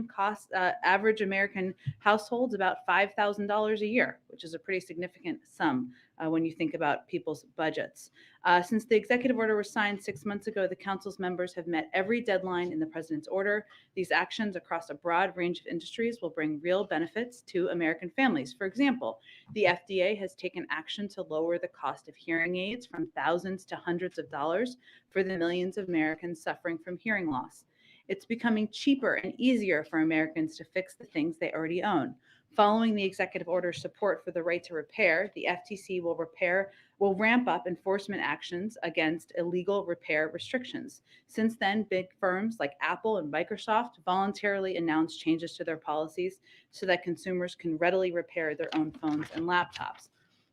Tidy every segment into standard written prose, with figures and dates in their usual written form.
costs average American households about $5,000 a year, which is a pretty significant sum when you think about people's budgets. Since the executive order was signed 6 months ago, the council's members have met every deadline in the president's order. These actions across a broad range of industries will bring real benefits to American families. For example, the FDA has taken action to lower the cost of hearing aids from thousands to hundreds of dollars for the millions of Americans suffering from hearing loss. It's becoming cheaper and easier for Americans to fix the things they already own. Following the executive order's support for the right to repair, the FTC will ramp up enforcement actions against illegal repair restrictions. Since then, big firms like Apple and Microsoft voluntarily announced changes to their policies so that consumers can readily repair their own phones and laptops.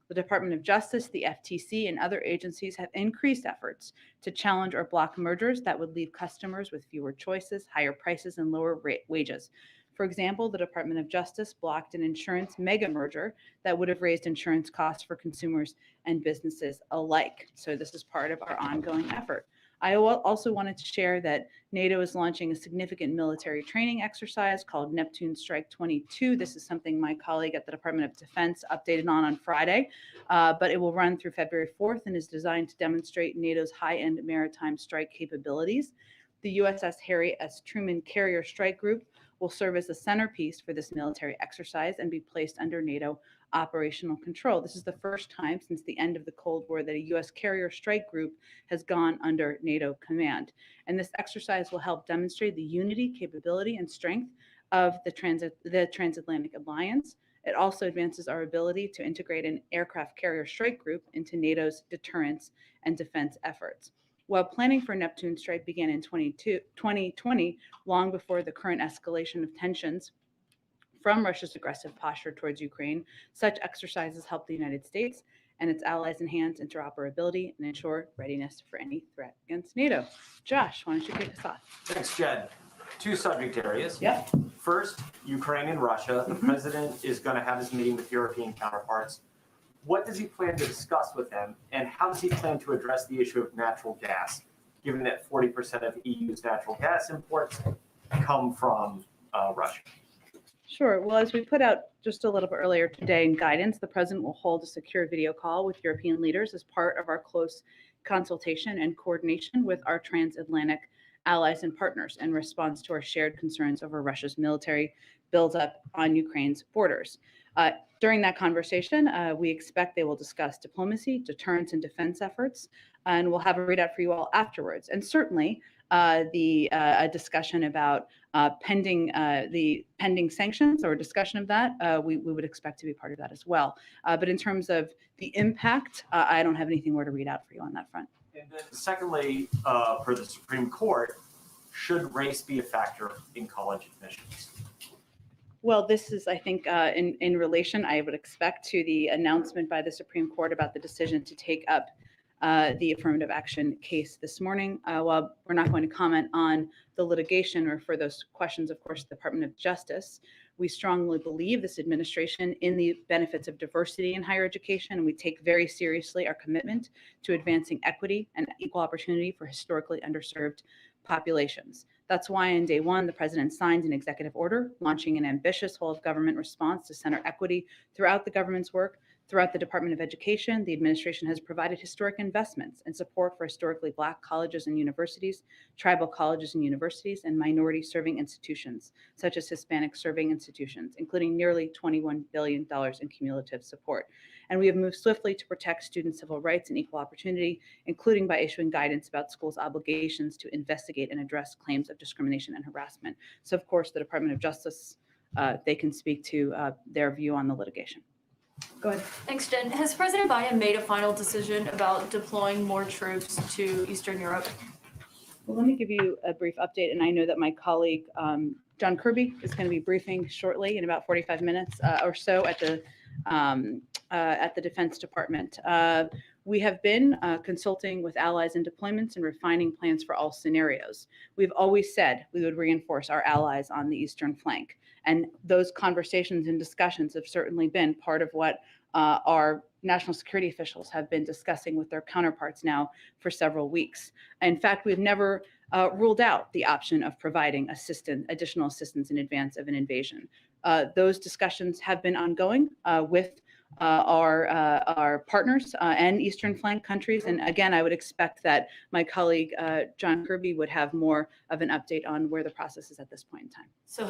The Department of Justice, the FTC, and other agencies have increased efforts to challenge or block mergers that would leave customers with fewer choices, higher prices, and lower wages. For example, the Department of Justice blocked an insurance mega merger that would have raised insurance costs for consumers and businesses alike. So this is part of our ongoing effort. I also wanted to share that NATO is launching a significant military training exercise called Neptune Strike 22. This is something my colleague at the Department of Defense updated on Friday, but it will run through February 4th and is designed to demonstrate NATO's high-end maritime strike capabilities. The USS Harry S. Truman Carrier Strike Group will serve as the centerpiece for this military exercise and be placed under NATO operational control. This is the first time since the end of the Cold War that a U.S. carrier strike group has gone under NATO command. And this exercise will help demonstrate the unity, capability, and strength of the transatlantic alliance. It also advances our ability to integrate an aircraft carrier strike group into NATO's deterrence and defense efforts. While planning for Neptune Strike began in 2020, long before the current escalation of tensions from Russia's aggressive posture towards Ukraine, such exercises help the United States and its allies enhance interoperability and ensure readiness for any threat against NATO. Josh, why don't you kick us off? Thanks, Jen. Two subject areas. Yep. First, Ukraine and Russia. The president is going to have his meeting with European counterparts. What does he plan to discuss with them, and how does he plan to address the issue of natural gas, given that 40% of EU's natural gas imports come from Russia? Sure. Well, as we put out just a little bit earlier today in guidance, the president will hold a secure video call with European leaders as part of our close consultation and coordination with our transatlantic allies and partners in response to our shared concerns over Russia's military buildup on Ukraine's borders. During that conversation, we expect they will discuss diplomacy, deterrence, and defense efforts, and we'll have a readout for you all afterwards. And certainly, a discussion about pending sanctions or discussion of that, we would expect to be part of that as well. But in terms of the impact, I don't have anything more to read out for you on that front. And then secondly, for the Supreme Court, should race be a factor in college admissions? Well, this is, I think, in relation, I would expect, to the announcement by the Supreme Court about the decision to take up the affirmative action case this morning. While we're not going to comment on the litigation or for those questions, of course, the Department of Justice, we strongly believe this administration in the benefits of diversity in higher education, and we take very seriously our commitment to advancing equity and equal opportunity for historically underserved populations. That's why on day one, the president signed an executive order launching an ambitious whole of government response to center equity throughout the government's work. Throughout the Department of Education, the administration has provided historic investments and support for historically Black colleges and universities, tribal colleges and universities, and minority-serving institutions, such as Hispanic-serving institutions, including nearly $21 billion in cumulative support. And we have moved swiftly to protect student civil rights and equal opportunity, including by issuing guidance about schools' obligations to investigate and address claims of discrimination and harassment. So, of course, the Department of Justice, they can speak to their view on the litigation. Go ahead. Thanks, Jen. Has President Biden made a final decision about deploying more troops to Eastern Europe? Well, let me give you a brief update, and I know that my colleague John Kirby is going to be briefing shortly in about 45 minutes or so at the Defense Department. We have been consulting with allies in deployments and refining plans for all scenarios. We've always said we would reinforce our allies on the eastern flank. And those conversations and discussions have certainly been part of what our national security officials have been discussing with their counterparts now for several weeks. In fact, we've never ruled out the option of providing additional assistance in advance of an invasion. Those discussions have been ongoing with our partners and Eastern Flank countries. And again, I would expect that my colleague John Kirby would have more of an update on where the process is at this point in time. So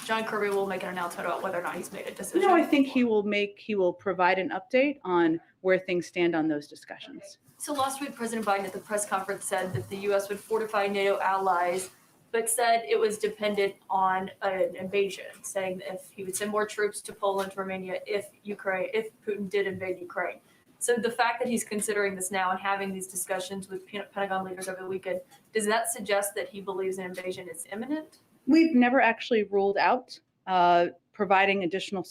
John Kirby will make an announcement about whether or not he's made a decision? No, I think he will provide an update on where things stand on those discussions. So last week, President Biden at the press conference said that the U.S. would fortify NATO allies, but said it was dependent on an invasion, saying that if he would send more troops to Poland, Romania, if Putin did invade Ukraine. So the fact that he's considering this now and having these discussions with Pentagon leaders over the weekend, does that suggest that he believes an invasion is imminent? We've never actually ruled out providing additional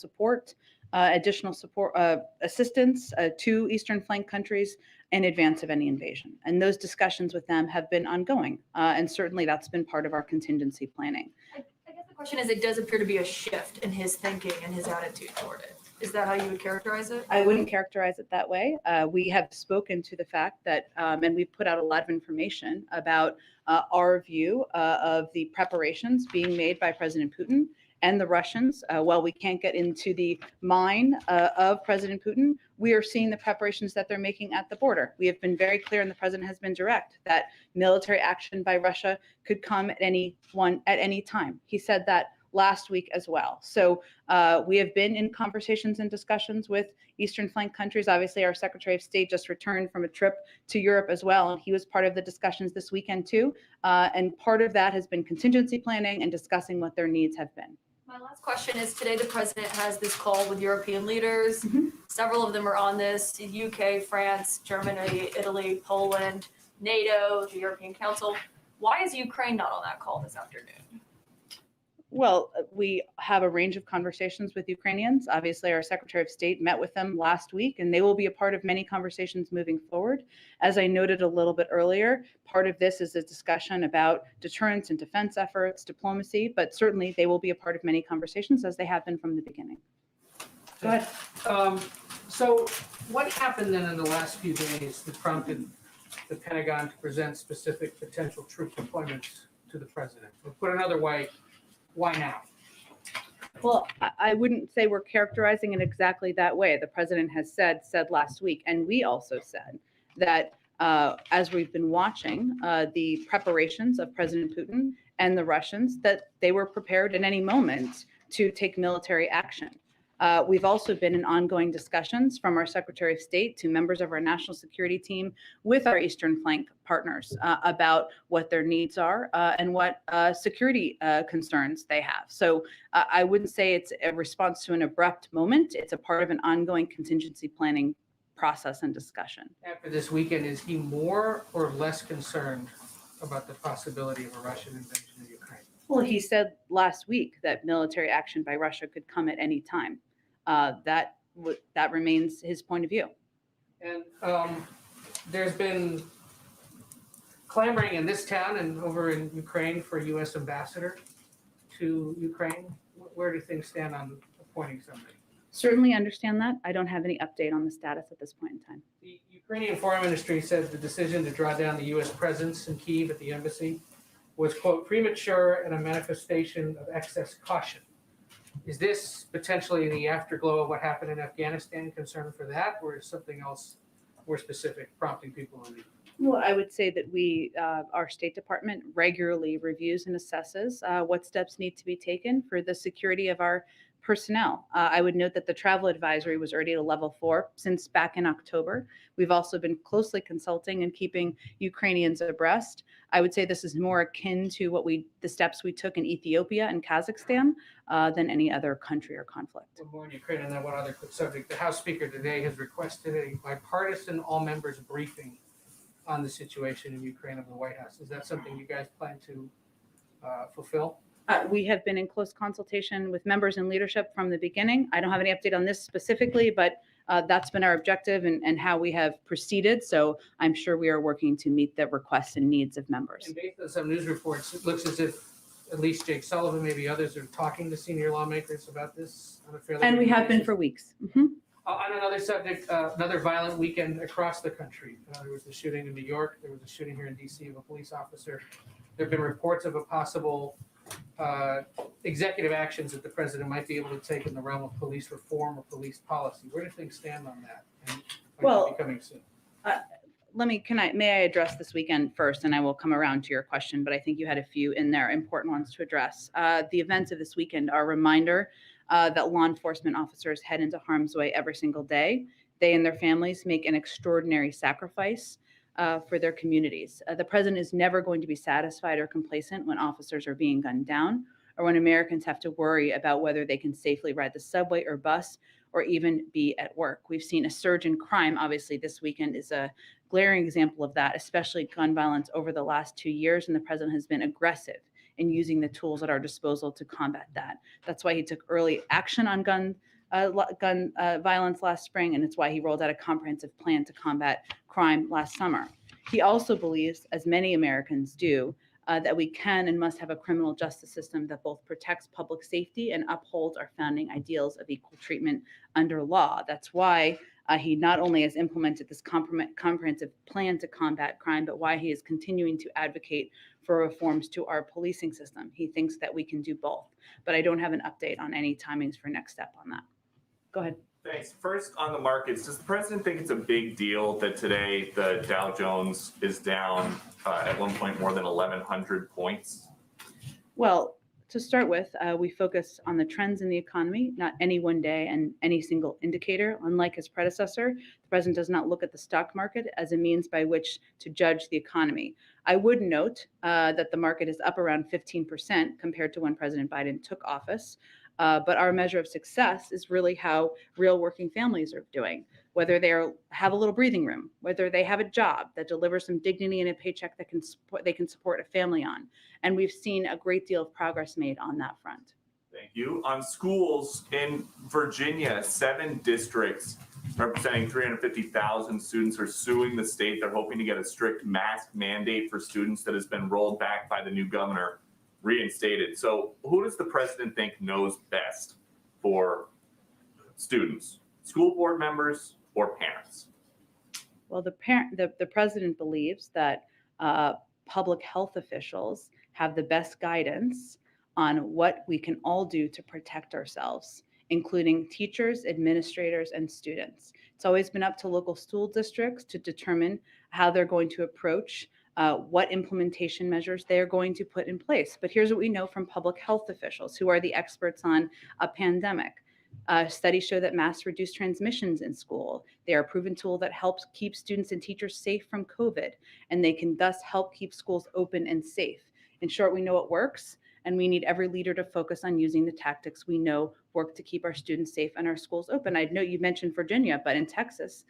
assistance to Eastern Flank countries in advance of any invasion. And those discussions with them have been ongoing. And certainly that's been part of our contingency planning. I guess the question is, it does appear to be a shift in his thinking and his attitude toward it. Is that how you would characterize it? I wouldn't characterize it that way. We have spoken to the fact that, and we've put out a lot of information about our view of the preparations being made by President Putin and the Russians. While we can't get into the mind of President Putin, we are seeing the preparations that they're making at the border. We have been very clear, and the president has been direct, that military action by Russia could come at any time. He said that last week as well. So we have been in conversations and discussions with Eastern Flank countries. Obviously, our Secretary of State just returned from a trip to Europe as well, and he was part of the discussions this weekend too. And part of that has been contingency planning and discussing what their needs have been. My last question is, today the president has this call with European leaders. Mm-hmm. Several of them are on this: the UK, France, Germany, Italy, Poland, NATO, the European Council. Why is Ukraine not on that call this afternoon? Well, we have a range of conversations with Ukrainians. Obviously, our Secretary of State met with them last week, and they will be a part of many conversations moving forward. As I noted a little bit earlier, part of this is a discussion about deterrence and defense efforts, diplomacy, but certainly they will be a part of many conversations, as they have been from the beginning. Go ahead. So what happened then in the last few days that prompted the Pentagon to present specific potential troop deployments to the president? Or put another way, why now? Well, I wouldn't say we're characterizing it exactly that way. The president has said last week, and we also said that as we've been watching the preparations of President Putin and the Russians, that they were prepared at any moment to take military action. We've also been in ongoing discussions from our Secretary of State to members of our national security team with our Eastern Flank partners about what their needs are and what security concerns they have. So I wouldn't say it's a response to an abrupt moment. It's a part of an ongoing contingency planning process and discussion. After this weekend, is he more or less concerned about the possibility of a Russian invasion of Ukraine? Well, he said last week that military action by Russia could come at any time. That remains his point of view. And there's been clamoring in this town and over in Ukraine for a U.S. ambassador to Ukraine. Where do things stand on appointing somebody? Certainly understand that. I don't have any update on the status at this point in time. The Ukrainian Foreign Ministry says the decision to draw down the U.S. presence in Kyiv at the embassy was, quote, premature and a manifestation of excess caution. Is this potentially the afterglow of what happened in Afghanistan, concern for that, or is something else more specific prompting people to leave? Well, I would say that our State Department regularly reviews and assesses what steps need to be taken for the security of our personnel. I would note that the travel advisory was already at a level 4 since back in October. We've also been closely consulting and keeping Ukrainians abreast. I would say this is more akin to the steps we took in Ethiopia and Kazakhstan than any other country or conflict. Well, more in Ukraine, and then one other quick subject. The House Speaker today has requested a bipartisan all-members briefing on the situation in Ukraine of the White House. Is that something you guys plan to fulfill? We have been in close consultation with members and leadership from the beginning. I don't have any update on this specifically, but that's been our objective and how we have proceeded. So I'm sure we are working to meet the requests and needs of members. And based on some news reports, it looks as if at least Jake Sullivan, maybe others, are talking to senior lawmakers about this on a fairly And we regular have been basis. for weeks. Mm-hmm. On another subject, another violent weekend across the country. There was the shooting in New York. There was a shooting here in D.C. of a police officer. There have been reports of a possible executive actions that the president might be able to take in the realm of police reform or police policy. Where do things stand on that? And Well, might be coming soon. May I address this weekend first, and I will come around to your question, but I think you had a few in there, important ones to address. The events of this weekend are a reminder that law enforcement officers head into harm's way every single day. They and their families make an extraordinary sacrifice for their communities. The president is never going to be satisfied or complacent when officers are being gunned down, or when Americans have to worry about whether they can safely ride the subway or bus, or even be at work. We've seen a surge in crime. Obviously, this weekend is a glaring example of that, especially gun violence over the last 2 years, and the president has been aggressive in using the tools at our disposal to combat that. That's why he took early action on gun violence last spring, and it's why he rolled out a comprehensive plan to combat crime last summer. He also believes, as many Americans do, that we can and must have a criminal justice system that both protects public safety and upholds our founding ideals of equal treatment under law. That's why he not only has implemented this comprehensive plan to combat crime, but why he is continuing to advocate for reforms to our policing system. He thinks that we can do both, but I don't have an update on any timings for next step on that. Go ahead. Thanks. First, on the markets, does the president think it's a big deal that today the Dow Jones is down at one point more than 1,100 points? Well, to start with, we focus on the trends in the economy, not any one day and any single indicator. Unlike his predecessor, the president does not look at the stock market as a means by which to judge the economy. I would note that the market is up around 15% compared to when President Biden took office. But our measure of success is really how real working families are doing, whether they have a little breathing room, whether they have a job that delivers some dignity and a paycheck that they can support a family on. And we've seen a great deal of progress made on that front. Thank you. On schools in Virginia, 7 districts representing 350,000 students are suing the state. They're hoping to get a strict mask mandate for students that has been rolled back by the new governor reinstated. So who does the president think knows best for students, school board members or parents? Well, the president believes that public health officials have the best guidance on what we can all do to protect ourselves, including teachers, administrators, and students. It's always been up to local school districts to determine how they're going to approach what implementation measures they're going to put in place. But here's what we know from public health officials who are the experts on a pandemic. Studies show that masks reduce transmissions in school. They are a proven tool that helps keep students and teachers safe from COVID, and they can thus help keep schools open and safe. In short, we know it works, and we need every leader to focus on using the tactics we know work to keep our students safe and our schools open. I know you mentioned Virginia, but in Texas,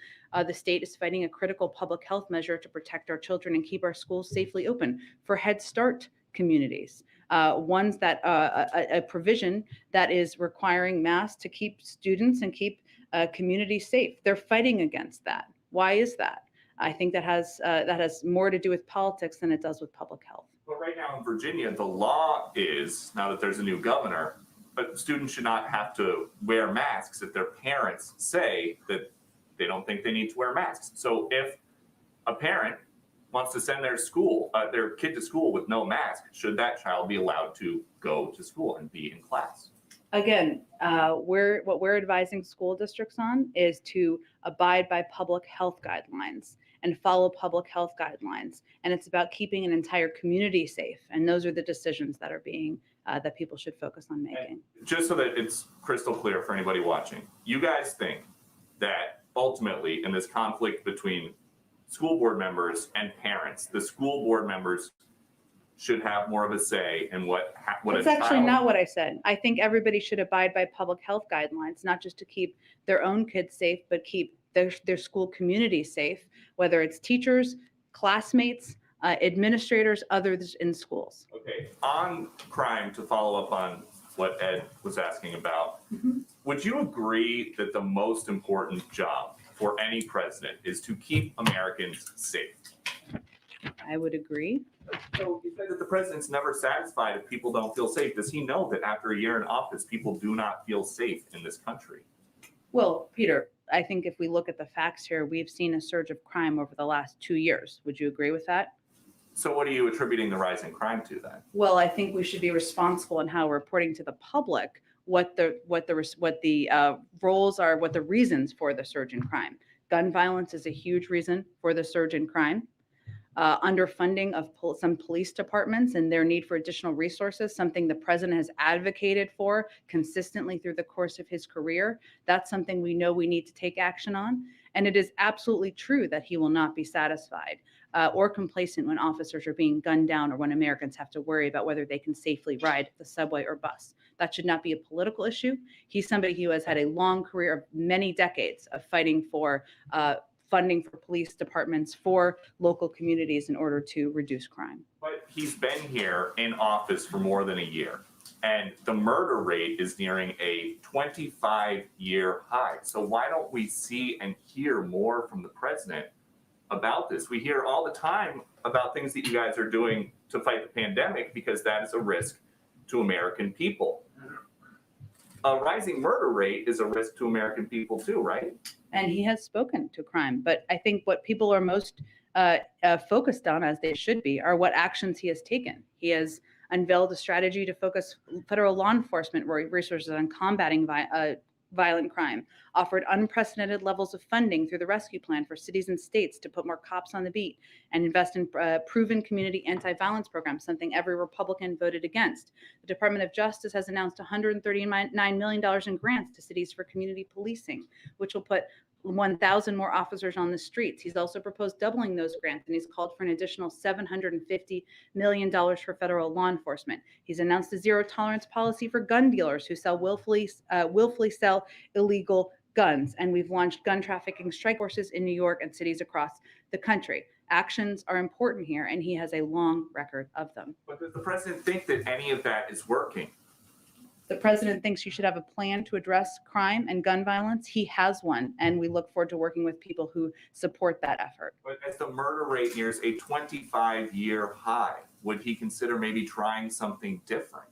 the state is fighting a critical public health measure to protect our children and keep our schools safely open for Head Start communities. Ones that a provision that is requiring masks to keep students and keep communities safe. They're fighting against that. Why is that? I think that has more to do with politics than it does with public health. But right now in Virginia, the law is, now that there's a new governor, but students should not have to wear masks if their parents say that they don't think they need to wear masks. So if a parent wants to send their kid to school with no mask, should that child be allowed to go to school and be in class? Again, what we're advising school districts on is to abide by public health guidelines and follow public health guidelines. And it's about keeping an entire community safe. And those are the decisions that are being, that people should focus on making. And just so that it's crystal clear for anybody watching, you guys think that ultimately in this conflict between school board members and parents, the school board members should have more of a say in what That's actually not what I said. I think everybody should abide by public health guidelines, not just to keep their own kids safe, but keep their school community safe, whether it's teachers, classmates, administrators, others in schools. Okay, on crime, to follow up on what Ed was asking about, would you agree that the most important job for any president is to keep Americans safe? I would agree. So you said that the president's never satisfied if people don't feel safe. Does he know that after a year in office, people do not feel safe in this country? Well, Peter, I think if we look at the facts here, we've seen a surge of crime over the last 2 years. Would you agree with that? So what are you attributing the rise in crime to then? Well, I think we should be responsible in how we're reporting to the public what the roles are, what the reasons for the surge in crime. Gun violence is a huge reason for the surge in crime. Underfunding of some police departments and their need for additional resources, something the president has advocated for consistently through the course of his career. That's something we know we need to take action on. And it is absolutely true that he will not be satisfied or complacent when officers are being gunned down or when Americans have to worry about whether they can safely ride the subway or bus. That should not be a political issue. He's somebody who has had a long career of many decades of fighting for funding for police departments, for local communities in order to reduce crime. But he's been here in office for more than a year, and the murder rate is nearing a 25-year high. So why don't we see and hear more from the president about this? We hear all the time about things that you guys are doing to fight the pandemic because that is a risk to American people. A rising murder rate is a risk to American people too, right? And he has spoken to crime. But I think what people are most focused on, as they should be, are what actions he has taken. He has unveiled a strategy to focus federal law enforcement resources on combating violent crime, offered unprecedented levels of funding through the rescue plan for cities and states to put more cops on the beat and invest in proven community anti-violence programs, something every Republican voted against. The Department of Justice has announced $139 million in grants to cities for community policing, which will put 1,000 more officers on the streets. He's also proposed doubling those grants, and he's called for an additional $750 million for federal law enforcement. He's announced a zero tolerance policy for gun dealers who willfully sell illegal guns, and we've launched gun trafficking strike forces in New York and cities across the country. Actions are important here, and he has a long record of them. But does the president think that any of that is working? The president thinks you should have a plan to address crime and gun violence. He has one, and we look forward to working with people who support that effort. But as the murder rate nears a 25-year high, would he consider maybe trying something different?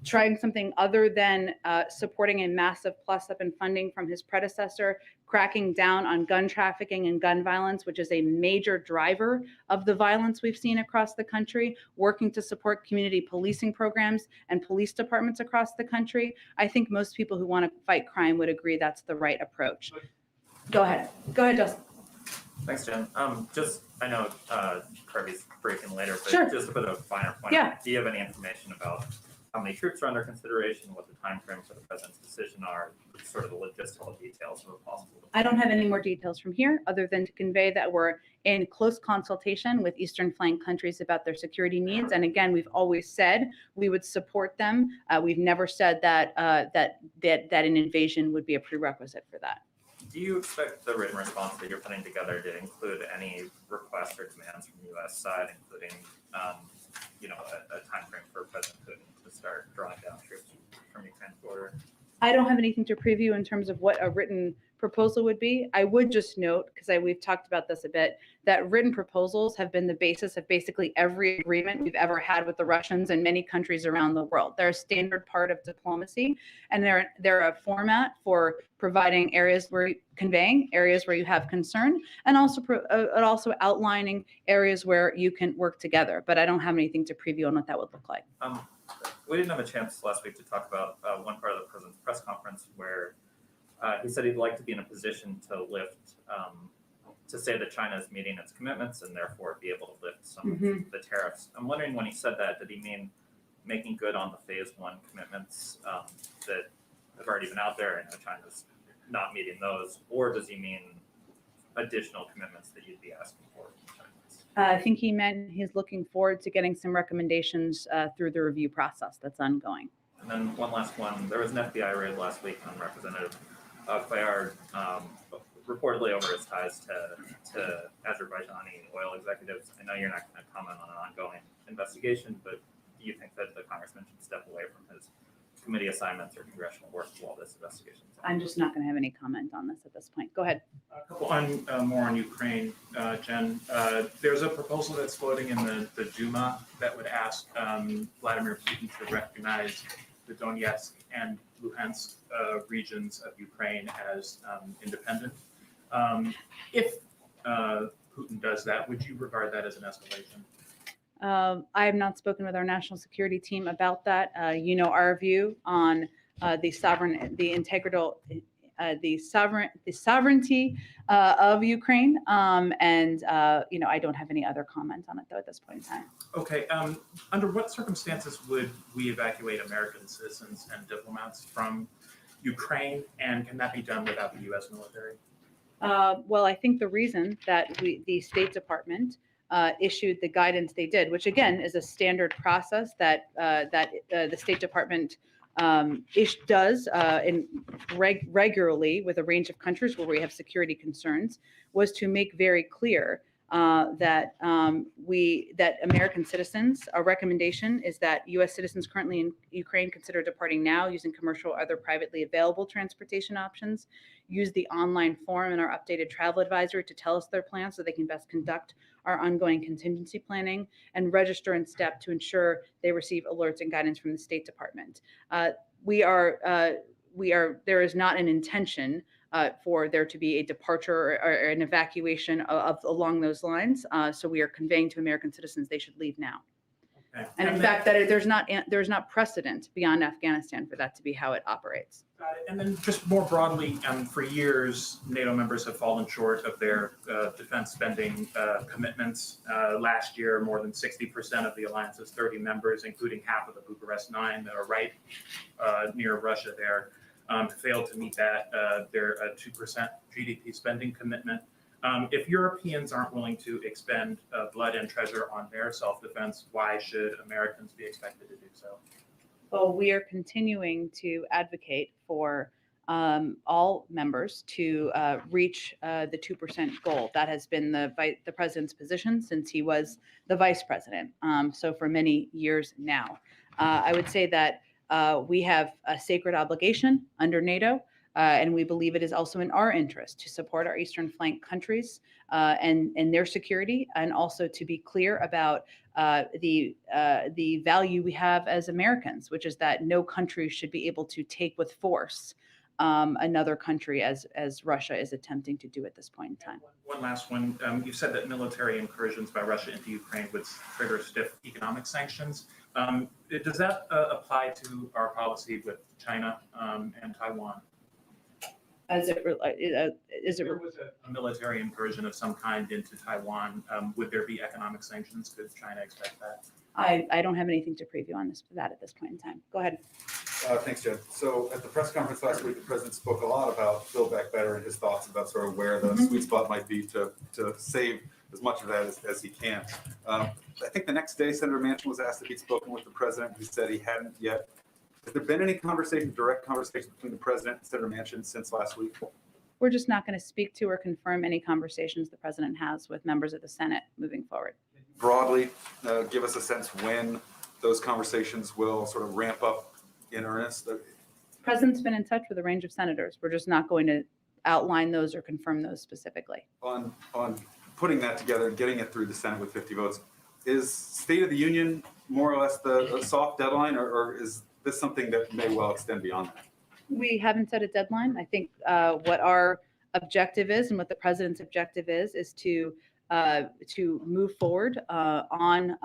Trying something other than supporting a massive plus-up in funding from his predecessor, cracking down on gun trafficking and gun violence, which is a major driver of the violence we've seen across the country, working to support community policing programs and police departments across the country. I think most people who want to fight crime would agree that's the right approach. Go ahead, Justin. Thanks, Jen. I know Kirby's breaking later, but Sure. just to put a finer point, Yeah. do you have any information about how many troops are under consideration, what the time frame for the president's decision are, sort of the logistical details of a possible? I don't have any more details from here other than to convey that we're in close consultation with Eastern flank countries about their security needs. And again, we've always said we would support them. We've never said that an invasion would be a prerequisite for that. Do you expect the written response that you're putting together to include any requests or demands from the U.S. side, including a time frame for President Putin to start drawing down troops from Ukraine's border? I don't have anything to preview in terms of what a written proposal would be. I would just note, because we've talked about this a bit, that written proposals have been the basis of basically every agreement we've ever had with the Russians and many countries around the world. They're a standard part of diplomacy, and they're a format for providing conveying areas where you have concern, and also outlining areas where you can work together. But I don't have anything to preview on what that would look like. We didn't have a chance last week to talk about one part of the president's press conference where he said he'd like to be in a position to to say that China is meeting its commitments and therefore be able to lift some of the tariffs. I'm wondering, when he said that, did he mean making good on the phase one commitments that have already been out there? I know China's not meeting those, or does he mean additional commitments that you'd be asking for from China? I think he meant he's looking forward to getting some recommendations through the review process that's ongoing. And then one last one. There was an FBI raid last week on Representative Cuellar, reportedly over his ties to Azerbaijani oil executives. I know you're not going to comment on an ongoing investigation, but do you think that the congressman should step away from his committee assignments or congressional work while this investigation is on? I'm just not going to have any comment on this at this point. Go ahead. A couple more on Ukraine, Jen. There's a proposal that's floating in the Duma that would ask Vladimir Putin to recognize the Donetsk and Luhansk regions of Ukraine as independent. If Putin does that, would you regard that as an escalation? I have not spoken with our national security team about that. You know our view on the sovereignty of Ukraine, and I don't have any other comment on it though at this point in time. Okay. Under what circumstances would we evacuate American citizens and diplomats from Ukraine, and can that be done without the U.S. military? Well, I think the reason that the State Department issued the guidance they did, which again is a standard process that the State Department does regularly with a range of countries where we have security concerns, was to make very clear that American citizens, our recommendation is that U.S. citizens currently in Ukraine consider departing now using commercial or other privately available transportation options, use the online form in our updated travel advisory to tell us their plans so they can best conduct our ongoing contingency planning, and register in STEP to ensure they receive alerts and guidance from the State Department. There is not an intention for there to be a departure or an evacuation along those lines. So we are conveying to American citizens they should leave now. Okay. And in fact, that there's not precedent beyond Afghanistan for that to be how it operates. Got it. And then just more broadly, for years, NATO members have fallen short of their defense spending commitments. Last year, more than 60% of the alliance's 30 members, including half of the Bucharest 9 that are right near Russia there, failed to meet their 2% GDP spending commitment. If Europeans aren't willing to expend blood and treasure on their self-defense, why should Americans be expected to do so? Well, we are continuing to advocate for all members to reach the 2% goal. That has been the president's position since he was the vice president. So for many years now, I would say that we have a sacred obligation under NATO. And we believe it is also in our interest to support our eastern flank countries and their security, and also to be clear about the value we have as Americans, which is that no country should be able to take with force another country as Russia is attempting to do at this point in time. One last one. You said that military incursions by Russia into Ukraine would trigger stiff economic sanctions. Does that apply to our policy with China and Taiwan? As it If there was a military incursion of some kind into Taiwan, would there be economic sanctions? Could China expect that? I don't have anything to preview on that at this point in time. Go ahead. Thanks, Jen. So at the press conference last week, the president spoke a lot about Build Back Better and his thoughts about sort of where the sweet spot might be to save as much of that as he can. I think the next day, Senator Manchin was asked if he'd spoken with the president. He said he hadn't yet. Has there been any direct conversation between the president and Senator Manchin since last week? We're just not going to speak to or confirm any conversations the president has with members of the Senate moving forward. Broadly, give us a sense when those conversations will sort of ramp up in earnest. The president's been in touch with a range of senators. We're just not going to outline those or confirm those specifically. On putting that together and getting it through the Senate with 50 votes, is State of the Union more or less the soft deadline, or is this something that may well extend beyond that? We haven't set a deadline. I think what our objective is and what the president's objective is to move forward on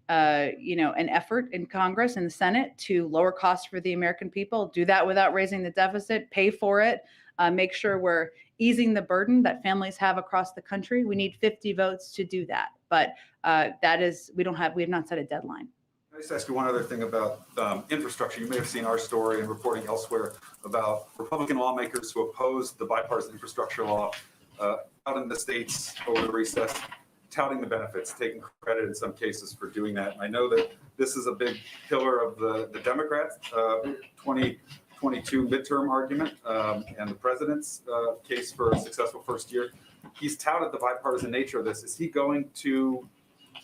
an effort in Congress and the Senate to lower costs for the American people, do that without raising the deficit, pay for it, make sure we're easing the burden that families have across the country. We need 50 votes to do that. But we have not set a deadline. Can I just ask you one other thing about infrastructure? You may have seen our story and reporting elsewhere about Republican lawmakers who opposed the bipartisan infrastructure law out in the states over the recess, touting the benefits, taking credit in some cases for doing that. And I know that this is a big pillar of the Democrats' 2022 midterm argument and the president's case for a successful first year. He's touted the bipartisan nature of this. Is he going to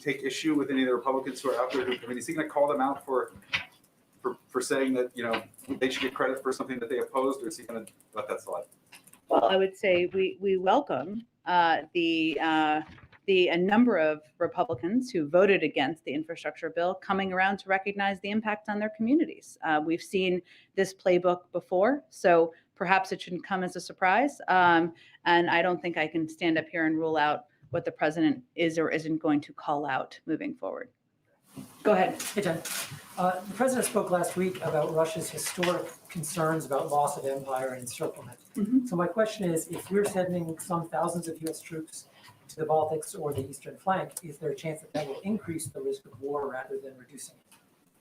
take issue with any of the Republicans who are out there? Is he going to call them out for saying that they should get credit for something that they opposed, or is he going to let that slide? Well, I would say we welcome the a number of Republicans who voted against the infrastructure bill coming around to recognize the impact on their communities. We've seen this playbook before, so perhaps it shouldn't come as a surprise. And I don't think I can stand up here and rule out what the president is or isn't going to call out moving forward. Go ahead. Hey, Jen. The president spoke last week about Russia's historic concerns about loss of empire and encirclement. Mhm. So my question is, if we're sending some thousands of U.S. troops to the Baltics or the eastern flank, is there a chance that that will increase the risk of war rather than reducing it?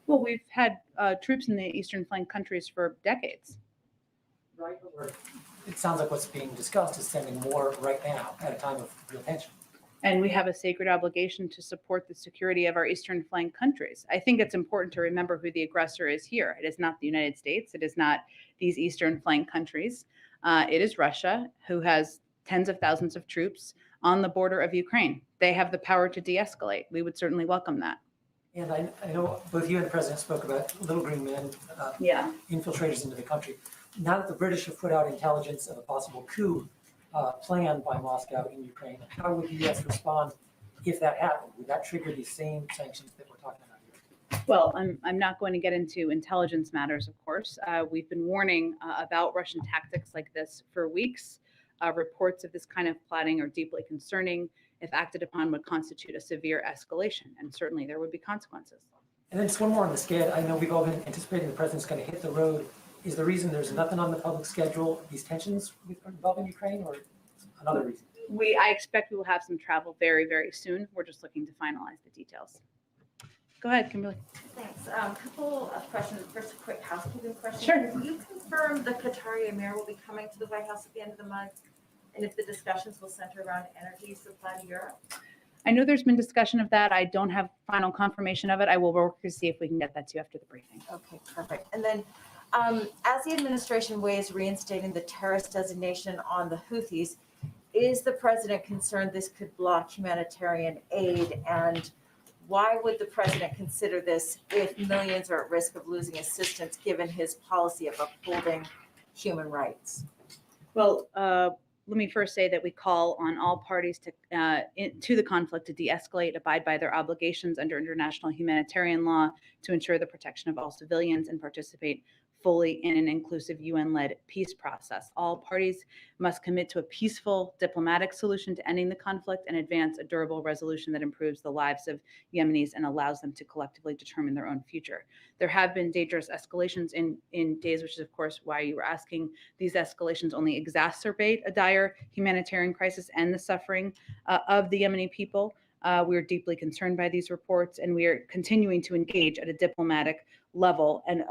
Well, we've had troops in the eastern flank countries for decades. Right. Or it sounds like what's being discussed is sending more right now at a time of real tension. And we have a sacred obligation to support the security of our eastern flank countries. I think it's important to remember who the aggressor is here. It is not the United States. It is not these eastern flank countries. It is Russia, who has tens of thousands of troops on the border of Ukraine. They have the power to de-escalate. We would certainly welcome that. And I know both you and the president spoke about little green men, Yeah. infiltrators into the country. Now that the British have put out intelligence of a possible coup planned by Moscow in Ukraine, how would the U.S. respond if that happened? Would that trigger the same sanctions that we're talking about here? Well, I'm not going to get into intelligence matters, of course. We've been warning about Russian tactics like this for weeks. Reports of this kind of plotting are deeply concerning. If acted upon, would constitute a severe escalation, and certainly there would be consequences. And then just one more on the SCED. I know we've all been anticipating the president's going to hit the road. Is the reason there's nothing on the public schedule these tensions involving Ukraine, or another reason? I expect we will have some travel very, very soon. We're just looking to finalize the details. Go ahead, Kimberly. Thanks. Couple of questions. First, a quick housekeeping question. Sure. Can you confirm the Qatar Emir will be coming to the White House at the end of the month? And if the discussions will center around energy supply to Europe? I know there's been discussion of that. I don't have final confirmation of it. I will work to see if we can get that to you after the briefing. Okay, perfect. And then as the administration weighs reinstating the terrorist designation on the Houthis, is the president concerned this could block humanitarian aid? And why would the president consider this if millions are at risk of losing assistance given his policy of upholding human rights? Well, let me first say that we call on all parties to the conflict to de-escalate, abide by their obligations under international humanitarian law to ensure the protection of all civilians, and participate fully in an inclusive UN-led peace process. All parties must commit to a peaceful diplomatic solution to ending the conflict and advance a durable resolution that improves the lives of Yemenis and allows them to collectively determine their own future. There have been dangerous escalations in days, which is of course why you were asking. These escalations only exacerbate a dire humanitarian crisis and the suffering of the Yemeni people. We are deeply concerned by these reports, and we are continuing to engage at a diplomatic level. And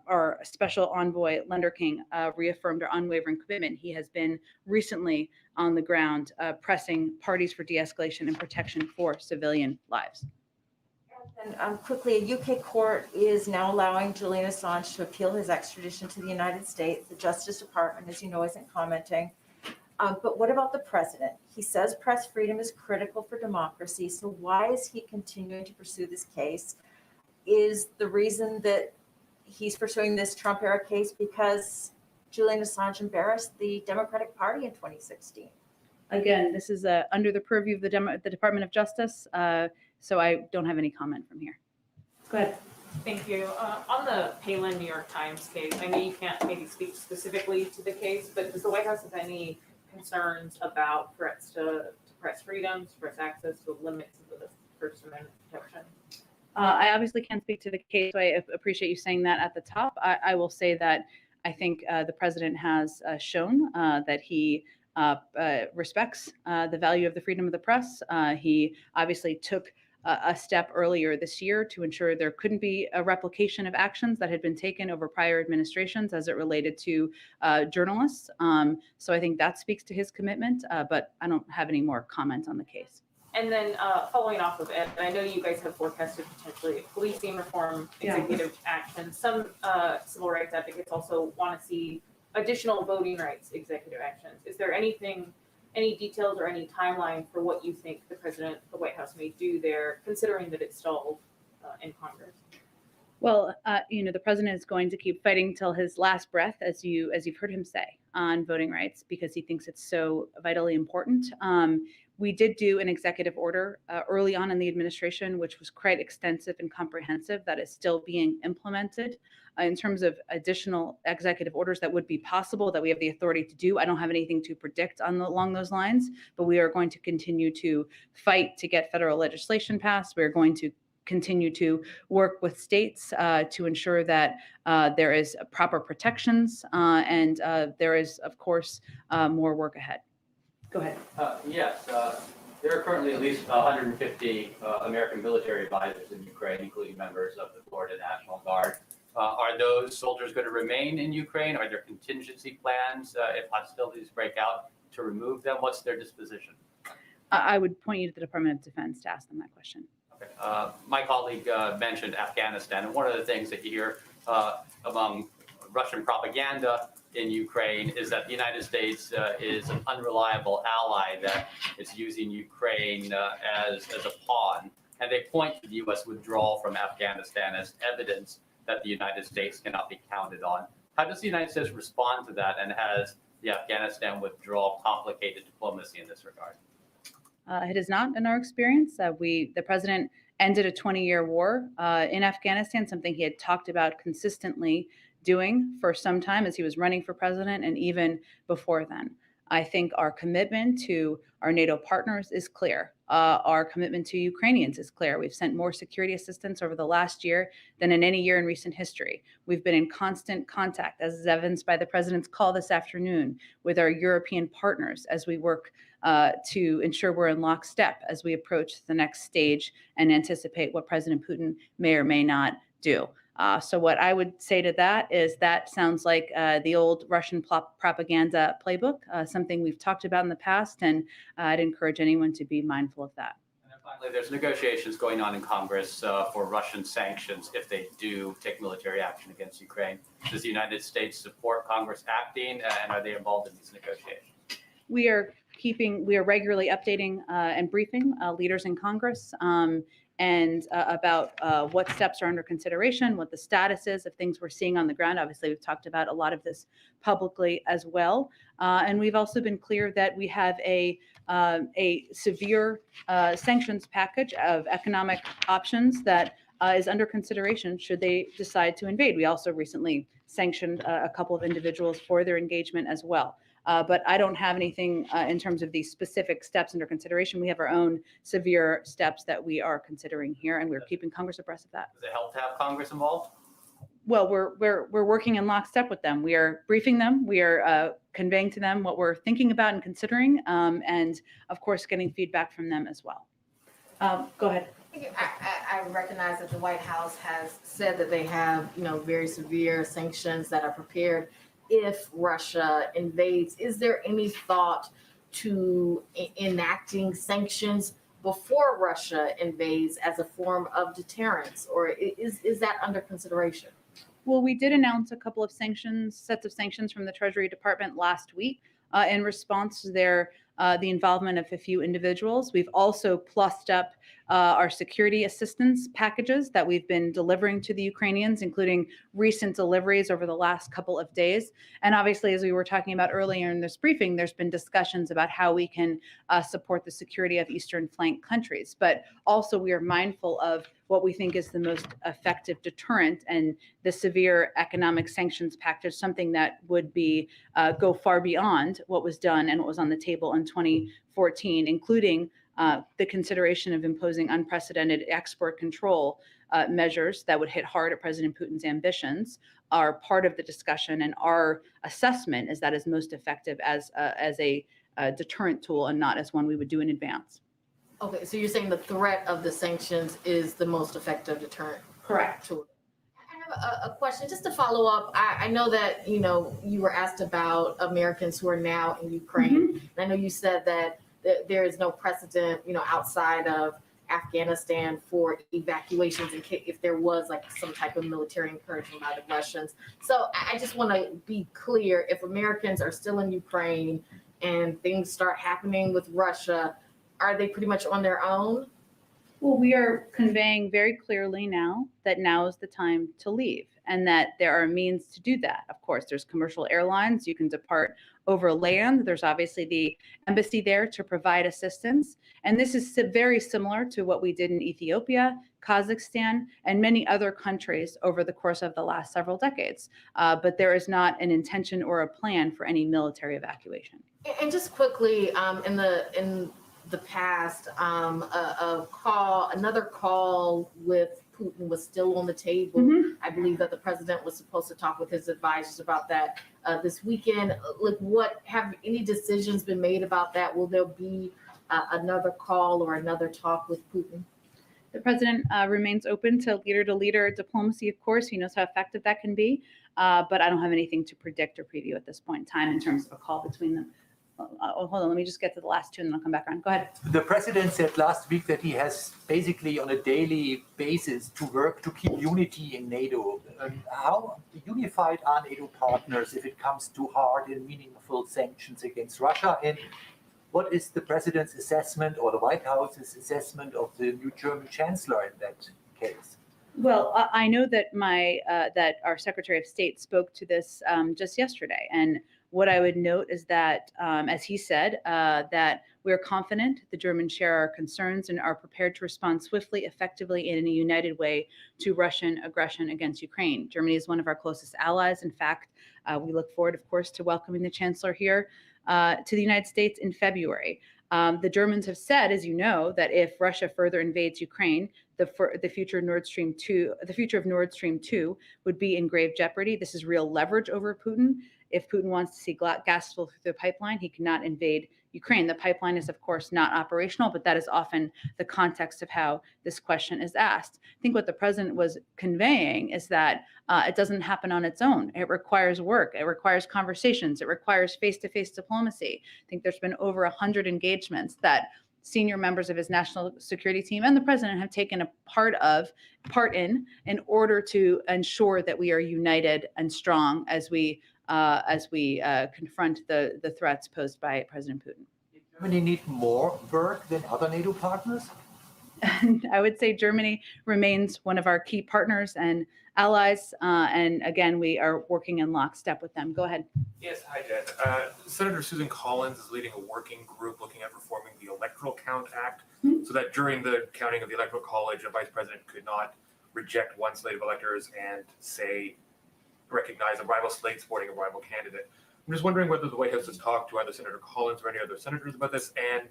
our special envoy, Lender King, reaffirmed our unwavering commitment. He has been recently on the ground pressing parties for de-escalation and protection for civilian lives. And quickly, a UK court is now allowing Julian Assange to appeal his extradition to the United States. The Justice Department, as you know, isn't commenting. But what about the president? He says press freedom is critical for democracy. So why is he continuing to pursue this case? Is the reason that he's pursuing this Trump era case because Julian Assange embarrassed the Democratic Party in 2016? Again, this is under the purview of the Department of Justice, so I don't have any comment from here. Go ahead. Thank you. On the Palin New York Times case, I know you can't maybe speak specifically to the case, but does the White House have any concerns about threats to press freedoms, press access, to limits of the First Amendment protection? I obviously can't speak to the case, so I appreciate you saying that at the top. I will say that I think the president has shown that he respects the value of the freedom of the press. He obviously took a step earlier this year to ensure there couldn't be a replication of actions that had been taken over prior administrations as it related to journalists. So I think that speaks to his commitment, but I don't have any more comment on the case. And then following off of it, I know you guys have forecasted potentially policing reform, executive action. Some civil rights advocates also want to see additional voting rights executive actions. Is there anything, any details or any timeline for what you think the president, the White House may do there, considering that it's stalled in Congress? Well, the president is going to keep fighting till his last breath, as you've heard him say. on voting rights because he thinks it's so vitally important. We did do an executive order early on in the administration, which was quite extensive and comprehensive, that is still being implemented. In terms of additional executive orders that would be possible, that we have the authority to do, I don't have anything to predict along those lines, but we are going to continue to fight to get federal legislation passed. We're going to continue to work with states to ensure that there is proper protections and there is, of course, more work ahead. Go ahead. Yes, there are currently at least 150 American military advisors in Ukraine, including members of the Florida National Guard. Are those soldiers going to remain in Ukraine? Are there contingency plans if hostilities break out to remove them? What's their disposition? I would point you to the Department of Defense to ask them that question. Okay. My colleague mentioned Afghanistan, and one of the things that you hear among Russian propaganda in Ukraine is that the United States is an unreliable ally, that it's using Ukraine as a pawn. And they point to the U.S. withdrawal from Afghanistan as evidence that the United States cannot be counted on. How does the United States respond to that, and has the Afghanistan withdrawal complicated diplomacy in this regard? It is not in our experience. The president ended a 20-year war in Afghanistan, something he had talked about consistently doing for some time as he was running for president and even before then. I think our commitment to our NATO partners is clear. Our commitment to Ukrainians is clear. We've sent more security assistance over the last year than in any year in recent history. We've been in constant contact, as is evidenced by the president's call this afternoon, with our European partners as we work to ensure we're in lockstep as we approach the next stage and anticipate what President Putin may or may not do. So what I would say to that is that sounds like the old Russian propaganda playbook, something we've talked about in the past, and I'd encourage anyone to be mindful of that. And then finally, there's negotiations going on in Congress for Russian sanctions if they do take military action against Ukraine. Does the United States support Congress acting, and are they involved in these negotiations? We are regularly updating and briefing leaders in Congress and about what steps are under consideration, what the status is of things we're seeing on the ground. Obviously, we've talked about a lot of this publicly as well. And we've also been clear that we have a severe sanctions package of economic options that is under consideration should they decide to invade. We also recently sanctioned a couple of individuals for their engagement as well. But I don't have anything in terms of these specific steps under consideration. We have our own severe steps that we are considering here, and we're keeping Congress abreast of that. Does it help to have Congress involved? Well, we're working in lockstep with them. We are briefing them. We are conveying to them what we're thinking about and considering, and of course, getting feedback from them as well. Go ahead. I recognize that the White House has said that they have, very severe sanctions that are prepared if Russia invades. Is there any thought to enacting sanctions before Russia invades as a form of deterrence, or is that under consideration? Well, we did announce a couple of sets of sanctions from the Treasury Department last week in response to the involvement of a few individuals. We've also plussed up our security assistance packages that we've been delivering to the Ukrainians, including recent deliveries over the last couple of days. And obviously, as we were talking about earlier in this briefing, there's been discussions about how we can support the security of Eastern flank countries. But also, we are mindful of what we think is the most effective deterrent, and the severe economic sanctions package, something that would be go far beyond what was done and what was on the table in 2014, including the consideration of imposing unprecedented export control measures that would hit hard at President Putin's ambitions, are part of the discussion. And our assessment is that is most effective as a deterrent tool and not as one we would do in advance. Okay, so you're saying the threat of the sanctions is the most effective deterrent? Correct. Tool. I have a question just to follow up. I know that, you were asked about Americans who are now in Ukraine. Mm-hmm. And I know you said that there is no precedent, outside of Afghanistan for evacuations in case if there was like some type of military incursion by the Russians. So I just want to be clear, if Americans are still in Ukraine and things start happening with Russia, are they pretty much on their own? Well, we are conveying very clearly now that now is the time to leave. and that there are means to do that. Of course, there's commercial airlines. You can depart over land. There's obviously the embassy there to provide assistance. And this is very similar to what we did in Ethiopia, Kazakhstan, and many other countries over the course of the last several decades. But there is not an intention or a plan for any military evacuation. And just quickly, in the past, another call with Putin was still on the table. I believe that the president was supposed to talk with his advisors about that this weekend. Like, what have any decisions been made about that? Will there be another call or another talk with Putin? The president remains open to leader diplomacy, of course. He knows how effective that can be, but I don't have anything to predict or preview at this point in time in terms of a call between them. Hold on, let me just get to the last two and then I'll come back on. Go ahead. The president said last week that he has basically on a daily basis to work to keep unity in NATO. How unified are NATO partners if it comes to hard and meaningful sanctions against Russia? And what is the president's assessment or the White House's assessment of the new German chancellor in that case? Well, I know that that our Secretary of State spoke to this just yesterday, and what I would note is that, as he said, that we are confident the Germans share our concerns and are prepared to respond swiftly, effectively, and in a united way to Russian aggression against Ukraine. Germany is one of our closest allies. In fact, we look forward, of course, to welcoming the Chancellor here to the United States in February. The Germans have said, as you know, that if Russia further invades Ukraine, the future of Nord Stream 2 would be in grave jeopardy. This is real leverage over Putin. If Putin wants to see gas flow through the pipeline, he cannot invade Ukraine. The pipeline is, of course, not operational, but that is often the context of how this question is asked. I think what the president was conveying is that it doesn't happen on its own. It requires work. It requires conversations. It requires face-to-face diplomacy. I think there's been over 100 engagements that senior members of his national security team and the president have taken a part in order to ensure that we are united and strong as we confront the threats posed by President Putin. Does Germany need more work than other NATO partners? I would say Germany remains one of our key partners and allies, and again, we are working in lockstep with them. Go ahead. Yes, hi, Jen. Senator Susan Collins is leading a working group looking at reforming the Electoral Count Act so that during the counting of the Electoral College, a vice president could not reject one slate of electors and say, recognize a rival slate supporting a rival candidate. I'm just wondering whether the White House has talked to either Senator Collins or any other senators about this, and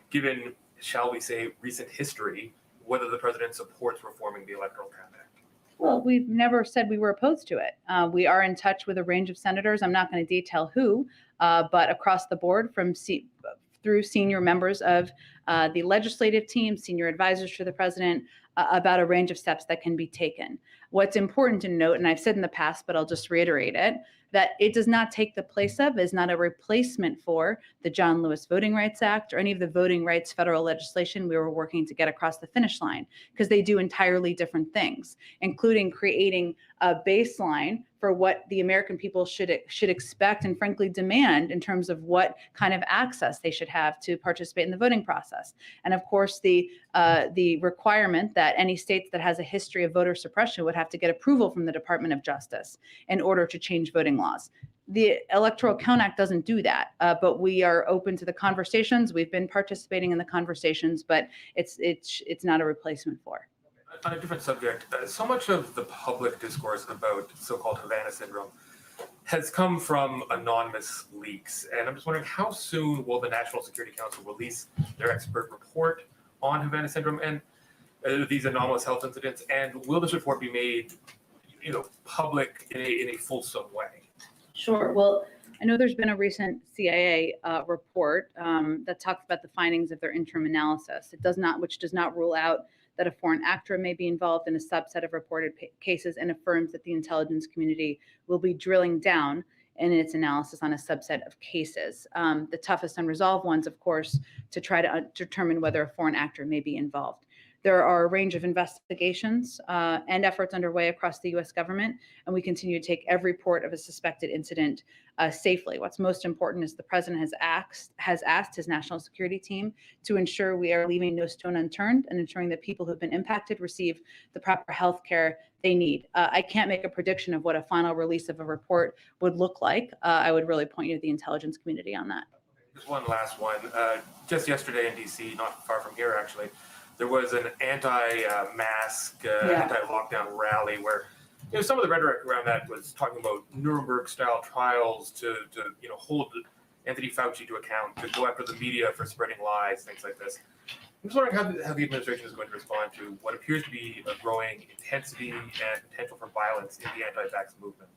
given, shall we say, recent history, whether the president supports reforming the Electoral Count Act. Well, we've never said we were opposed to it. We are in touch with a range of senators. I'm not going to detail who, but across the board through senior members of the legislative team, senior advisors to the president, about a range of steps that can be taken. What's important to note, and I've said in the past, but I'll just reiterate it, that it does not take the place of, is not a replacement for the John Lewis Voting Rights Act or any of the voting rights federal legislation we were working to get across the finish line, because they do entirely different things, including creating a baseline for what the American people should expect and frankly demand in terms of what kind of access they should have to participate in the voting process. And of course, the requirement that any states that has a history of voter suppression would have to get approval from the Department of Justice in order to change voting laws. The Electoral Count Act doesn't do that, but we are open to the conversations. We've been participating in the conversations, but it's not a replacement for. On a different subject, so much of the public discourse about so-called Havana Syndrome has come from anonymous leaks. And I'm just wondering, how soon will the National Security Council release their expert report on Havana Syndrome and these anomalous health incidents? And will this report be made, public in a fulsome way? Sure. Well, I know there's been a recent CIA report that talks about the findings of their interim analysis. Which does not rule out that a foreign actor may be involved in a subset of reported cases, and affirms that the intelligence community will be drilling down in its analysis on a subset of cases. The toughest unresolved ones, of course, to try to determine whether a foreign actor may be involved. There are a range of investigations and efforts underway across the U.S. government, and we continue to take every report of a suspected incident safely. What's most important is the president has asked his national security team to ensure we are leaving no stone unturned and ensuring that people who've been impacted receive the proper health care they need. I can't make a prediction of what a final release of a report would look like. I would really point you to the intelligence community on that. Just one last one. Just yesterday in DC, not far from here actually, there was an anti-mask, anti-lockdown rally where some of the rhetoric around that was talking about Nuremberg-style trials to hold Anthony Fauci to account, to go after the media for spreading lies, things like this. I'm just wondering how the administration is going to respond to what appears to be a growing intensity and potential for violence in the anti-vax movement.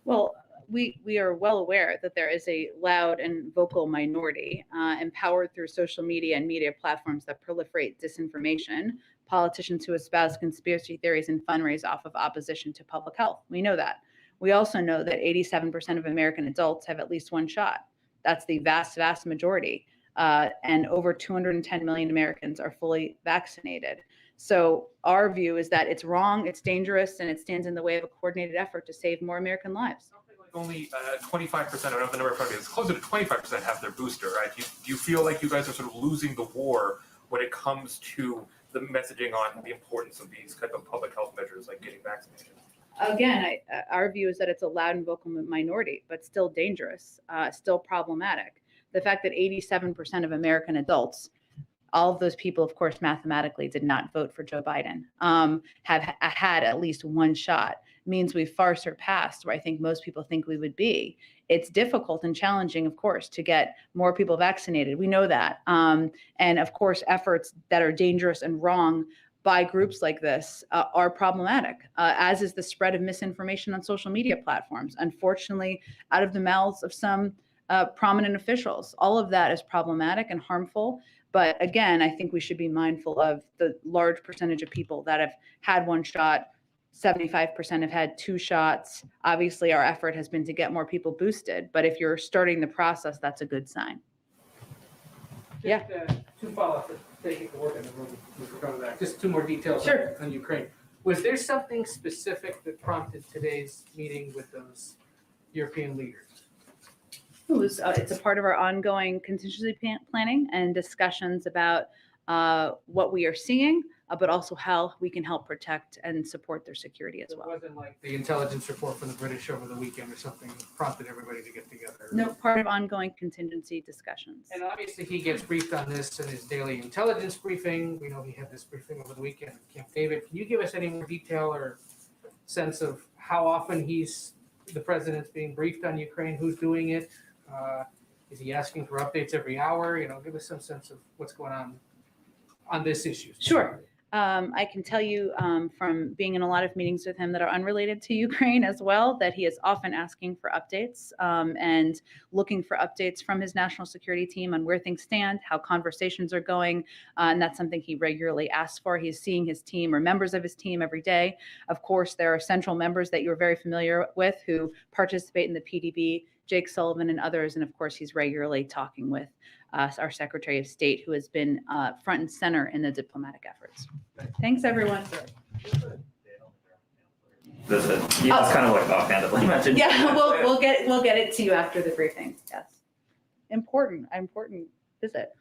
Well, we are well aware that there is a loud and vocal minority empowered through social media and media platforms that proliferate disinformation, politicians who espouse conspiracy theories and fundraise off of opposition to public health. We know that. We also know that 87% of American adults have at least one shot. That's the vast, vast majority. And over 210 million Americans are fully vaccinated. So our view is that it's wrong, it's dangerous, and it stands in the way of a coordinated effort to save more American lives. Only 25%, I don't know the number in front of me, it's closer to 25% have their booster, right? Do you feel like you guys are sort of losing the war when it comes to the messaging on the importance of these type of public health measures like getting vaccinated? Again, our view is that it's a loud and vocal minority, but still dangerous, still problematic. The fact that 87% of American adults, all of those people, of course, mathematically did not vote for Joe Biden, have had at least one shot, means we've far surpassed where I think most people think we would be. It's difficult and challenging, of course, to get more people vaccinated. We know that. And of course, efforts that are dangerous and wrong by groups like this are problematic, as is the spread of misinformation on social media platforms, unfortunately, out of the mouths of some prominent officials. All of that is problematic and harmful. But again, I think we should be mindful of the large percentage of people that have had one shot. 75% have had two shots. Obviously, our effort has been to get more people boosted. But if you're starting the process, that's a good sign. Just, two follow-ups. Taking the work in the room. We're coming back. Just two more details on Ukraine. Was there something specific that prompted today's meeting with those European leaders? It's a part of our ongoing contingency planning and discussions about what we are seeing, but also how we can help protect and support their security as well. It wasn't like the intelligence report from the British over the weekend or something that prompted everybody to get together. No, part of ongoing contingency discussions. And obviously he gets briefed on this in his daily intelligence briefing. We know he had this briefing over the weekend at Camp David. Can you give us any more detail or sense of how often the president's being briefed on Ukraine? Who's doing it? Is he asking for updates every hour? Give us some sense of what's going on this issue. Sure. I can tell you from being in a lot of meetings with him that are unrelated to Ukraine as well, that he is often asking for updates and looking for updates from his national security team on where things stand, how conversations are going. And that's something he regularly asks for. He's seeing his team or members of his team every day. Of course, there are central members that you're very familiar with who participate in the PDB, Jake Sullivan and others. And of course, he's regularly talking with our Secretary of State, who has been front and center in the diplomatic efforts. Thanks, everyone. Visit. You just kind of like offhandedly mentioned. Yeah, we'll get it to you after the briefing. Yes, important visit.